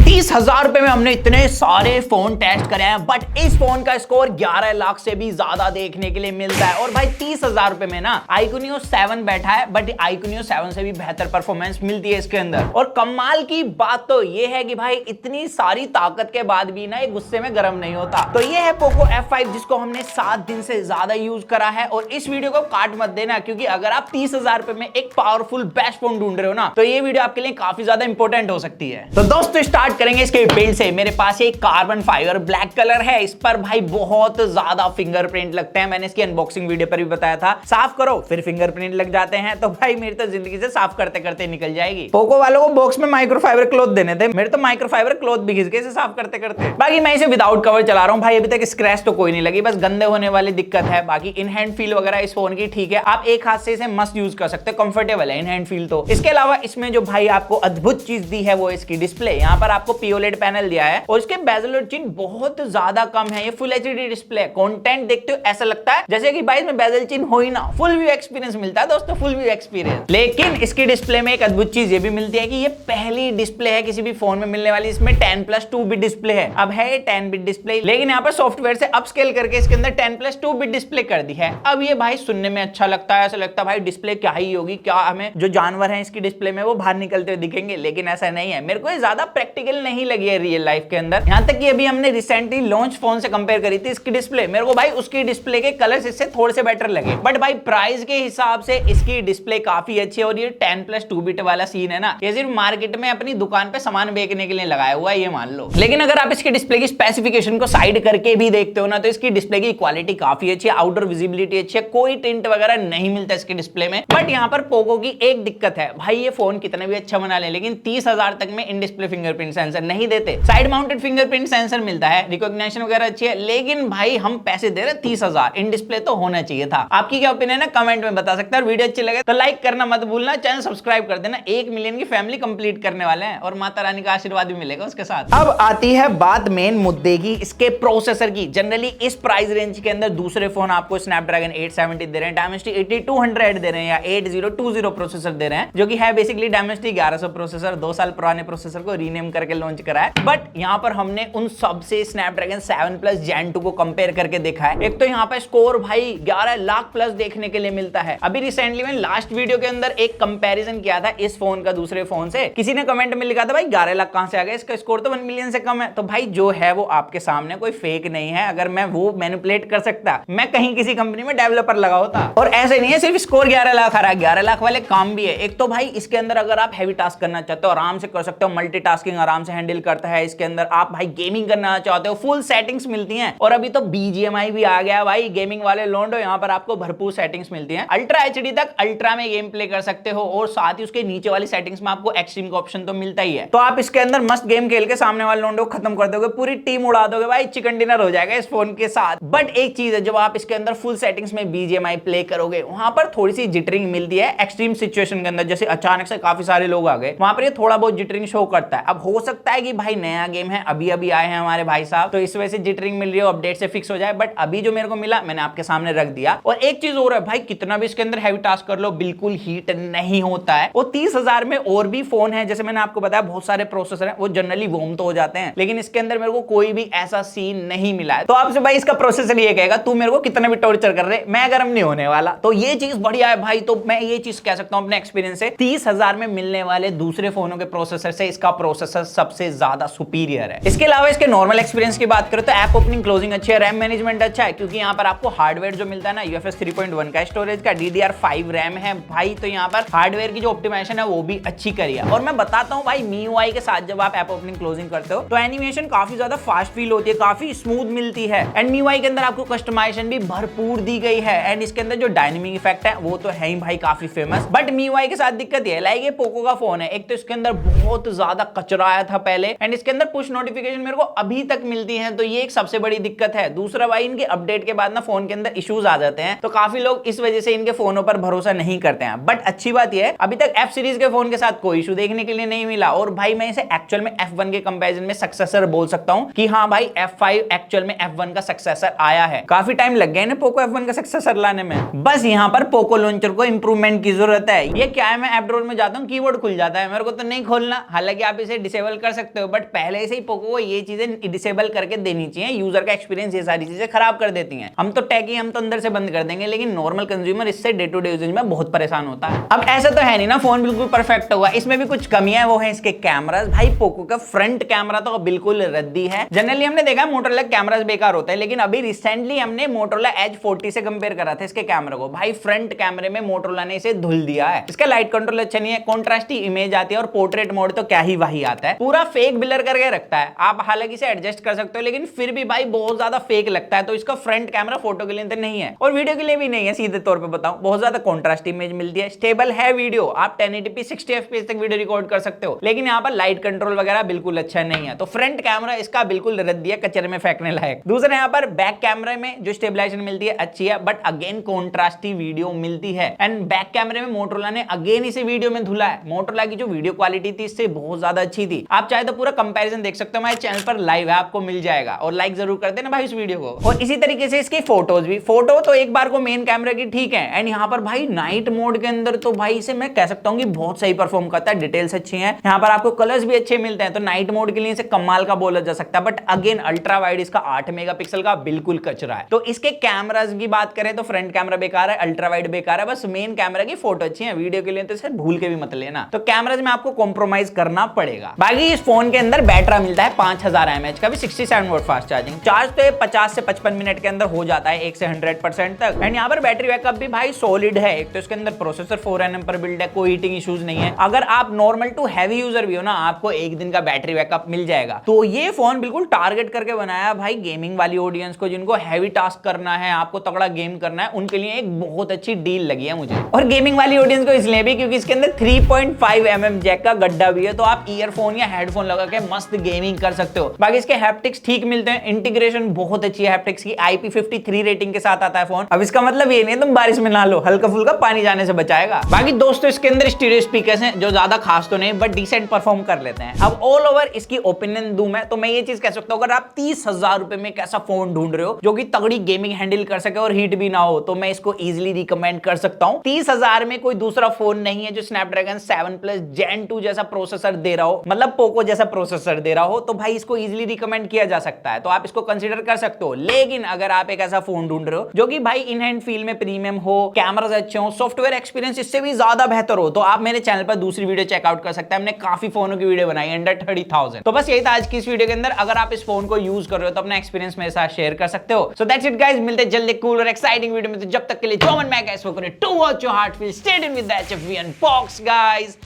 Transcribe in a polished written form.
30,000 रुपए में हमने इतने सारे फोन टेस्ट करे हैं, बट इस फोन का स्कोर 11 लाख से भी ज्यादा देखने के लिए मिलता है। और भाई 30,000 रुपए में ना iQOO 7 बैठा है, बट iQOO 7 से भी बेहतर परफॉर्मेंस मिलती है इसके अंदर। और कमाल की बात तो ये है कि भाई इतनी सारी ताकत के बाद भी ना ये गुस्से में गर्म नहीं होता। तो ये है पोको F5 जिसको हमने 7 दिन से ज्यादा यूज करा है। और इस वीडियो को काट मत देना, क्योंकि अगर आप 30,000 रुपए में एक पावरफुल बेस्ट फोन ढूंढ रहे हो ना, तो ये वीडियो आपके लिए काफी ज्यादा इंपॉर्टेंट हो सकती है। तो दोस्तों स्टार्ट करेंगे इसके बिल्ड से। मेरे पास एक कार्बन फाइबर ब्लैक कलर है, इस पर भाई बहुत ज्यादा फिंगरप्रिंट लगते हैं। मैंने इसकी अनबॉक्सिंग वीडियो पर भी बताया था, साफ करो फिर फिंगरप्रिंट लग जाते हैं। तो भाई मेरी तो जिंदगी से साफ करते करते निकल जाएगी। पोको वालों को बॉक्स में माइक्रोफाइबर क्लॉथ देने थे, मेरे तो माइक्रोफाइबर क्लॉथ भी घिस गए इसे साफ करते करते। बाकी मैं इसे विदाउट कवर चला रहा हूं भाई, अभी तक स्क्रैच तो कोई नहीं लगी, बस गंदे होने वाली दिक्कत है। बाकी इन हैंड फील वगैरह इस फोन की ठीक है, आप एक हाथ से इसे मस्त यूज कर सकते हो, कंफर्टेबल है इन हैंड फील। तो इसके अलावा इसमें जो भाई आपको अद्भुत चीज दी है वो इसकी डिस्प्ले। यहाँ पर आपको POLED पैनल दिया है और इसके बेजल और चिन्ह बहुत ज्यादा कम है। ये फुल HD डिस्प्ले है, कंटेंट देखते हो ऐसा लगता है जैसे कि भाई इसमें बेजल चिन्ह हो ही ना। फुल व्यू एक्सपीरियंस मिलता है दोस्तों, फुल व्यू एक्सपीरियंस। लेकिन इसकी डिस्प्ले में एक अद्भुत चीज ये भी मिलती है कि ये पहली डिस्प्ले है किसी भी फोन में मिलने वाली, इसमें 10+2 बिट डिस्प्ले है। अब है ये 10 बिट डिस्प्ले, लेकिन यहाँ पर सॉफ्टवेयर से अपस्केल करके इसके अंदर 10+2 बिट डिस्प्ले कर दी है। अब ये भाई सुनने में अच्छा लगता है, ऐसा लगता है भाई डिस्प्ले क्या ही होगी, क्या हमें जो जानवर है इसकी डिस्प्ले में वो बाहर निकलते हुए दिखेंगे, लेकिन ऐसा नहीं है। मेरे को ये ज्यादा प्रैक्टिकल नहीं लगी है रियल लाइफ के अंदर। यहाँ तक कि अभी हमने रिसेंटली लॉन्च फोन से कंपेयर करी थी इसकी डिस्प्ले, मेरे को भाई उसकी डिस्प्ले के कलर्स इससे थोड़े से बेटर लगे। बट भाई प्राइस के हिसाब से इसकी डिस्प्ले काफी अच्छी है। और ये 10+2 बिट वाला सीन है ना, ये सिर्फ मार्केट में अपनी दुकान पे सामान बेचने के लिए लगाया हुआ है, ये मान लो। लेकिन अगर आप इसकी डिस्प्ले की स्पेसिफिकेशन को साइड करके भी देखते हो ना, तो इसकी डिस्प्ले की क्वालिटी काफी अच्छी है, आउटडोर विजिबिलिटी अच्छी है, कोई टिंट वगैरह नहीं मिलता इसकी डिस्प्ले में। बट यहाँ पर पोको की एक दिक्कत है भाई, ये फोन कितना भी अच्छा बना ले, लेकिन 30,000 तक में इन डिस्प्ले फिंगरप्रिंट सेंसर नहीं देते। साइड माउंटेड फिंगरप्रिंट सेंसर मिलता है, रिकॉग्निशन वगैरह अच्छी है, लेकिन भाई हम पैसे दे रहे 30,000, इन डिस्प्ले तो होना चाहिए था। आपकी क्या ओपिनियन है कमेंट में बता सकते हैं। और वीडियो अच्छी लगे तो लाइक करना मत भूलना, चैनल सब्सक्राइब कर देना। 1 मिलियन की फैमिली कंप्लीट करने वाले हैं और माता रानी का आशीर्वाद भी मिलेगा उसके साथ। अब आती है बात मेन मुद्दे की, इसके प्रोसेसर की। जनरली इस प्राइस रेंज के अंदर दूसरे फोन आपको स्नैपड्रैगन 870 दे रहे हैं, डायमेंसिटी 8200 दे रहे हैं, या 8020 प्रोसेसर दे रहे हैं, जो कि है बेसिकली डायमेंसिटी 1100 प्रोसेसर, 2 साल पुराने प्रोसेसर को रीनेम करके लॉन्च करा है। बट यहाँ पर हमने उन सबसे स्नैपड्रैगन 7+ Gen 2 को कंपेयर करके देखा है। एक तो यहाँ पर स्कोर भाई 11 लाख प्लस देखने के लिए मिलता है। अभी रिसेंटली मैंने लास्ट वीडियो के अंदर एक कंपैरिजन किया था इस फोन का दूसरे फोन से, किसी ने कमेंट में लिखा था भाई 11 लाख कहां से आ गया, इसका स्कोर तो 1 मिलियन से कम है। तो भाई जो है वो आपके सामने, कोई फेक नहीं है। अगर मैं वो मैनिपुलेट कर सकता, मैं कहीं किसी कंपनी में डेवलपर लगा होता। और ऐसे नहीं है सिर्फ स्कोर 11 लाख आ रहा है, 11 लाख वाले काम भी है। एक तो भाई इसके अंदर अगर आप हैवी टास्क करना चाहते हो आराम से कर सकते हो, मल्टीटास्किंग आराम से हैंडल करता है। इसके अंदर आप भाई गेमिंग करना चाहते हो, फुल सेटिंग्स मिलती हैं। और अभी तो BGMI भी आ गया भाई, गेमिंग वाले लोंडो, यहाँ पर आपको भरपूर सेटिंग्स मिलती हैं। अल्ट्रा HD तक अल्ट्रा में गेम प्ले कर सकते हो, और साथ ही उसके नीचे वाली सेटिंग्स में आपको एक्सट्रीम का ऑप्शन तो मिलता ही है। तो आप इसके अंदर मस्त गेम खेल के सामने वाले लोंडो को खत्म कर दोगे, पूरी टीम उड़ा दोगे भाई, चिकन डिनर हो जाएगा इस फोन के साथ। बट एक चीज है, जब आप इसके अंदर फुल सेटिंग्स में BGMI प्ले करोगे, वहां पर थोड़ी सी जिटरिंग मिलती है एक्सट्रीम सिचुएशन के अंदर, जैसे अचानक से काफी सारे लोग आ गए, वहां पर ये थोड़ा बहुत जिटरिंग शो करता है। अब हो सकता है कि भाई नया गेम है, अभी अभी आए हैं हमारे भाई साहब, तो इस वजह से जिटरिंग मिल रही है, अपडेट से फिक्स हो जाए। बट अभी जो मेरे को मिला मैंने आपके सामने रख दिया। और एक चीज और है भाई, कितना भी इसके अंदर हैवी टास्क कर लो बिल्कुल हीट नहीं होता है। वो 30,000 में और भी फोन है, जैसे मैंने आपको बताया बहुत सारे प्रोसेसर हैं, वो जनरली वार्म तो हो जाते हैं, लेकिन इसके अंदर मेरे को कोई भी ऐसा सीन नहीं मिला है। तो आपसे भाई इसका प्रोसेसर ये कहेगा तू मेरे को कितना भी टॉर्चर कर रहे, मैं गर्म नहीं होने वाला। तो ये चीज बढ़िया है भाई। तो मैं ये चीज कह सकता हूं अपने एक्सपीरियंस से, 30,000 में मिलने वाले दूसरे फोनों के प्रोसेसर से इसका प्रोसेसर सबसे ज्यादा सुपीरियर है। इसके अलावा इसके नॉर्मल एक्सपीरियंस की बात करें तो ऐप ओपनिंग क्लोजिंग अच्छी है, रैम मैनेजमेंट अच्छा है, क्योंकि यहाँ पर आपको हार्डवेयर जो मिलता है ना UFS 3.1 का स्टोरेज का, DDR5 रैम है भाई। तो यहाँ पर हार्डवेयर की जो ऑप्टिमाइजेशन है वो भी अच्छी करी है। और मैं बताता हूँ भाई, MIUI के साथ जब आप ऐप ओपनिंग क्लोजिंग करते हो तो एनिमेशन काफी ज्यादा फास्ट फील होती है, काफी स्मूथ मिलती है। एंड MIUI के अंदर आपको कस्टमाइजेशन भी भरपूर दी गई है। एंड इसके अंदर जो डायनेमिक इफेक्ट है वो तो है ही भाई काफी फेमस। बट MIUI के साथ दिक्कत ये लाइक, ये पोको का फोन है, एक तो इसके अंदर बहुत ज्यादा कचरा आया था पहले, एंड इसके अंदर पुश नोटिफिकेशन मेरे को अभी तक मिलती है, तो ये एक सबसे बड़ी दिक्कत है। दूसरा भाई इनके अपडेट के बाद ना फोन के अंदर इश्यूज आ जाते हैं, तो काफी लोग इस वजह से इनके फोनों पर भरोसा नहीं करते हैं। बट अच्छी बात यह है अभी तक F सीरीज के फोन के साथ कोई इशू देखने के लिए नहीं मिला। और भाई मैं इसे एक्चुअल में F1 के कंपैरिजन में सक्सेसर बोल सकता हूं कि हाँ भाई F5 एक्चुअल में F1 का सक्सेसर आया है। काफी टाइम लग गया ना पोको F1 का सक्सेसर लाने में, बस यहाँ पर पोको लॉन्चर को इंप्रूवमेंट की जरूरत है। ये क्या है, मैं ऐप ड्रॉअर में जाता हूँ कीबोर्ड खुल जाता है, मेरे को तो नहीं खोलना। हालांकि आप इसे डिसेबल डिसेबल कर सकते हो, बट पहले से ही पोको को ये चीजें डिसेबल करके देनी चाहिए। यूजर का एक्सपीरियंस ये सारी चीजें खराब कर देती हैं। हम तो टेकी, हम तो अंदर से बंद कर देंगे, लेकिन नॉर्मल कंज्यूमर इससे डे टू डे यूजेज में बहुत परेशान होता है। अब ऐसा तो है नहीं ना फोन बिल्कुल परफेक्ट होगा, इसमें भी कुछ कमियां है, वो है इसके कैमरास। भाई पोको का फ्रंट कैमरा तो बिल्कुल रद्दी है। जनरली हमने देखा मोटोरोला कैमरास बेकार होता है, लेकिन अभी रिसेंटली हमने मोटोरोला एज 40 से कंपेयर करा था इसके कैमरा को। भाई फ्रंट कैमरे में मोटोरोला ने इसे धुल दिया है। इसका लाइट कंट्रोल अच्छा नहीं है, कॉन्ट्रास्टी इमेज आती है, और पोर्ट्रेट मोड तो क्या ही वही आता है, पूरा फेक ब्लर करके रखता है। आप हालांकि इसे एडजस्ट कर सकते हो, लेकिन फिर भी भाई बहुत ज्यादा फेक लगता है। तो इसका फ्रंट कैमरा फोटो के लिए तो नहीं है और वीडियो के लिए भी नहीं है, सीधे तौर पे बताऊं। बहुत ज्यादा कॉन्ट्रास्ट इमेज मिलती है, स्टेबल है वीडियो, आप 1080p 60 fps तक वीडियो रिकॉर्ड कर सकते हो, लेकिन यहाँ पर लाइट कंट्रोल वगैरह बिल्कुल अच्छा नहीं है। तो फ्रंट कैमरा इसका बिल्कुल रद्दी है, कचरे में फेंकने लायक। दूसरा यहाँ पर बैक कैमरे में जो स्टेबलाइजेशन मिलती है अच्छी है, बट अगेन कॉन्ट्रास्टी वीडियो मिलती है। एंड बैक कैमरे में मोटोरोला ने अगेन इसे वीडियो में धुला है। मोटोरोला की जो वीडियो क्वालिटी थी इससे बहुत ज्यादा अच्छी थी। आप चाहे तो पूरा कंपैरिजन देख सकते हो, हमारे चैनल पर लाइव है, आपको मिल जाएगा। और लाइक जरूर कर देना भाई इस वीडियो को। और इसी तरीके से इसकी फोटोज भी, फोटो तो एक बार को मेन कैमरे की ठीक है। एंड यहाँ पर भाई नाइट मोड के अंदर तो भाई इसे मैं कह सकता हूँ कि बहुत सही परफॉर्म करता है, डिटेल्स अच्छी हैं, यहाँ पर आपको कलर्स भी अच्छे मिलते हैं। तो नाइट मोड के लिए इसे कमाल का बोला जा सकता है। बट अगेन अल्ट्रा वाइड इसका 8 मेगापिक्सल का बिल्कुल कचरा है। तो इसके कैमरास की बात करें तो फ्रंट कैमरा बेकार है, अल्ट्रा वाइड बेकार है, बस मेन कैमरा की फोटो अच्छी है। वीडियो के लिए तो इसे भूल के भी मत लेना। तो कैमरास में आपको कॉम्प्रोमाइज करना पड़ेगा। बाकी इस फोन के अंदर बैटरी मिलता है 5000 mAh का भी, 67 वोल्ट फास्ट चार्जिंग। चार्ज तो 50 से 55 मिनट के अंदर हो जाता है, 1 से 100% तक। एंड यहाँ पर बैटरी बैकअप भी भाई सॉलिड है। एक तो इसके अंदर प्रोसेसर 4nm पर बिल्ड है, कोई हीटिंग इश्यूज नहीं है। अगर आप नॉर्मल टू हैवी यूजर भी हो ना, आपको एक दिन का बैटरी बैकअप मिल जाएगा। तो ये फोन बिल्कुल टारगेट करके बनाया भाई गेमिंग वाली ऑडियंस को, जिनको हैवी टास्क करना है, आपको तगड़ा गेम करना है, उनके लिए एक बहुत अच्छी डील लगी है मुझे। और गेमिंग वाली ऑडियंस को इसलिए भी क्योंकि इसके अंदर 3.5mm जैक का गड्ढा भी है, तो आप ईयरफोन या हेडफोन लगा के मस्त गेमिंग कर सकते हो। बाकी इसके हैप्टिक्स ठीक मिलते हैं, इंटीग्रेशन बहुत अच्छी है हैप्टिक्स की, IP53 रेटिंग के साथ आता है फोन। अब इसका मतलब ये नहीं तुम बारिश में ना लो, हल्का फुल्का पानी जाने से बचाएगा। बाकी दोस्तों इसके अंदर स्टीरियो स्पीकर्स हैं जो ज्यादा खास तो नहीं बट डिसेंट परफॉर्म कर लेते हैं। अब ऑल ओवर इसकी ओपिनियन दूं मैं, तो मैं ये चीज कह सकता हूं, अगर आप 30,000 रुपए में एक ऐसा फोन ढूंढ रहे हो जो कि तगड़ी गेमिंग हैंडल कर सके और हीट भी ना हो, तो मैं इसको इजीली रिकमेंड कर सकता हूं। 30,000 में कोई दूसरा फोन नहीं है जो स्नैपड्रैगन 7 प्लस Gen 2 जैसा प्रोसेसर दे रहा हो, मतलब पोको जैसा प्रोसेसर दे रहा हो, तो भाई इसको इजीली रिकमेंड किया जा सकता है। तो आप इसको कंसीडर कर सकते हो। लेकिन अगर आप एक ऐसा फोन ढूंढ रहे हो जो कि भाई इन हैंड फील में प्रीमियम हो, कैमरास अच्छे हो, सॉफ्टवेयर एक्सपीरियंस इससे भी ज्यादा बेहतर हो, तो आप मेरे चैनल पर दूसरी वीडियो चेकआउट कर सकते हैं। हमने काफी फोनों की वीडियो बनाई, अंडर 30,000। तो बस यही था आज की इस वीडियो के अंदर। अगर आप इस फोन को यूज कर रहे हो तो अपना एक्सपीरियंस मेरे साथ शेयर कर सकते हो। सो दैट्स इट गाइस, मिलते हैं जल्दी कूल और एक्साइटिंग वीडियो में। तो जब तक के लिए जो मन मैं गाइस वो करें to watch your heart feel, stay tuned with the HFV unbox guys.